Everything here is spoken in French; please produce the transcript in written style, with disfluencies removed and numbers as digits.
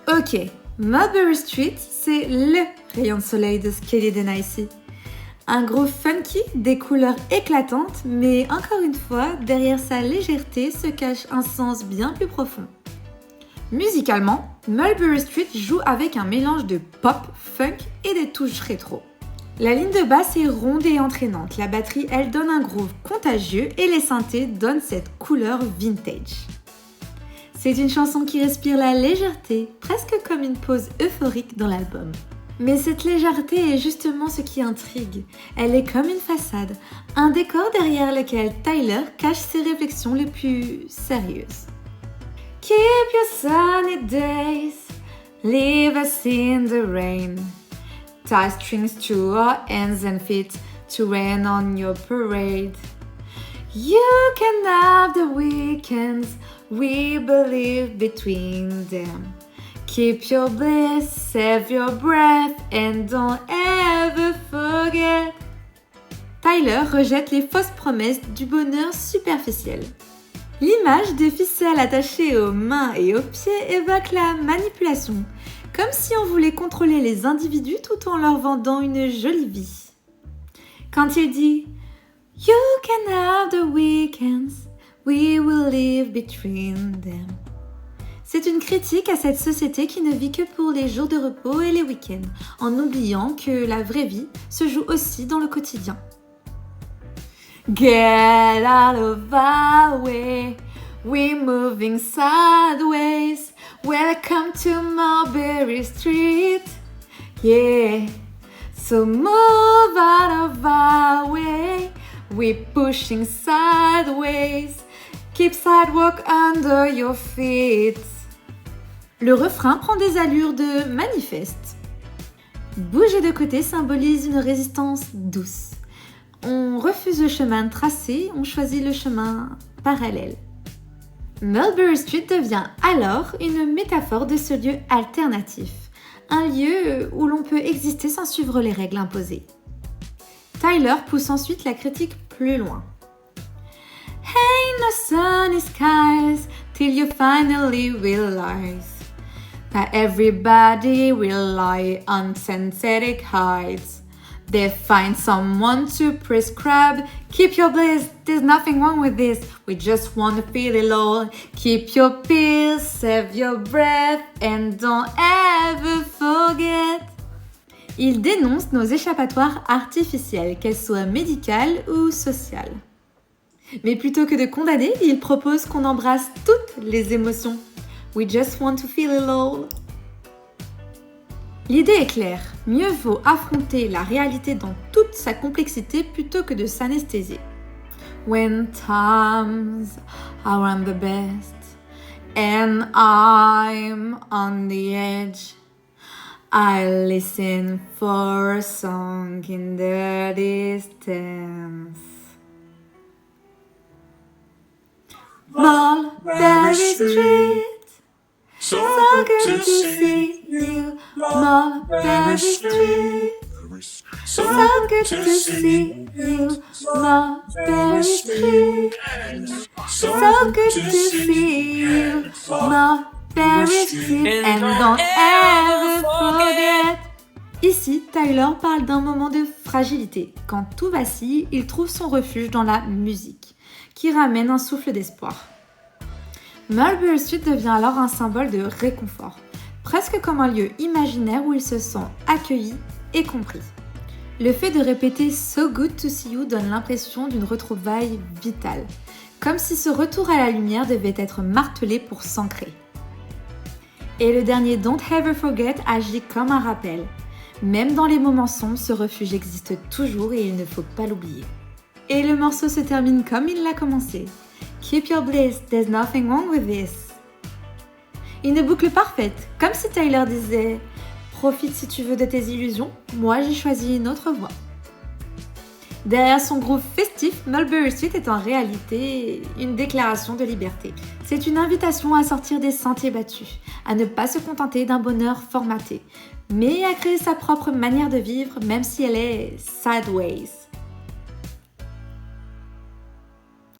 Ok, Mulberry Street, c'est le rayon de soleil de Skelly Denacey. Un groove funky, des couleurs éclatantes, mais encore une fois, derrière sa légèreté se cache un sens bien plus profond. Musicalement, Mulberry Street joue avec un mélange de pop, funk et des touches rétro. La ligne de basse est ronde et entraînante, la batterie elle donne un groove contagieux et les synthés donnent cette couleur vintage. C'est une chanson qui respire la légèreté, presque comme une pause euphorique dans l'album. Mais cette légèreté est justement ce qui intrigue. Elle est comme une façade, un décor derrière lequel Tyler cache ses réflexions les plus sérieuses. Keep your sunny days, leave us in the rain. Tie strings to our hands and feet to rain on your parade. You can have the weekends, we believe between them. Keep your bliss, save your breath, and don't ever forget. Tyler rejette les fausses promesses du bonheur superficiel. L'image des ficelles attachées aux mains et aux pieds évoque la manipulation, comme si on voulait contrôler les individus tout en leur vendant une jolie vie. Quand il dit « You can have the weekends, we will live between them », c'est une critique à cette société qui ne vit que pour les jours de repos et les week-ends, en oubliant que la vraie vie se joue aussi dans le quotidien. Get out of our way, we're moving sideways. Welcome to Mulberry Street, yeah. So move out of our way, we're pushing sideways. Keep sidewalk under your feet. Le refrain prend des allures de manifeste. Bouger de côté symbolise une résistance douce. On refuse le chemin tracé, on choisit le chemin parallèle. Mulberry Street devient alors une métaphore de ce lieu alternatif, un lieu où l'on peut exister sans suivre les règles imposées. Tyler pousse ensuite la critique plus loin. Ain't no sunny skies till you finally realize that everybody rely on synthetic hides. They find someone to prescribe. Keep your bliss, there's nothing wrong with this. We just want to feel it all. Keep your peace, save your breath, and don't ever forget. Il dénonce nos échappatoires artificielles, qu'elles soient médicales ou sociales. Mais plutôt que de condamner, il propose qu'on embrasse toutes les émotions. We just want to feel it all. L'idée est claire, mieux vaut affronter la réalité dans toute sa complexité plutôt que de s'anesthésier. When times are on the best and I'm on the edge, I listen for a song in the distance. Mulberry Street, so good to see you. Mulberry Street, so good to see you. Mulberry Street, so good to see you. Mulberry Street, and don't ever forget. Ici, Tyler parle d'un moment de fragilité. Quand tout vacille, il trouve son refuge dans la musique, qui ramène un souffle d'espoir. Mulberry Street devient alors un symbole de réconfort, presque comme un lieu imaginaire où il se sent accueilli et compris. Le fait de répéter « So good to see you » donne l'impression d'une retrouvaille vitale, comme si ce retour à la lumière devait être martelé pour s'ancrer. Et le dernier « Don't ever forget » agit comme un rappel. Même dans les moments sombres, ce refuge existe toujours et il ne faut pas l'oublier. Et le morceau se termine comme il l'a commencé. Keep your bliss, there's nothing wrong with this. Une boucle parfaite, comme si Tyler disait « Profite si tu veux de tes illusions, moi j'ai choisi une autre voie ». Derrière son groove festif, Mulberry Street est en réalité une déclaration de liberté. C'est une invitation à sortir des sentiers battus, à ne pas se contenter d'un bonheur formaté, mais à créer sa propre manière de vivre, même si elle est sideways.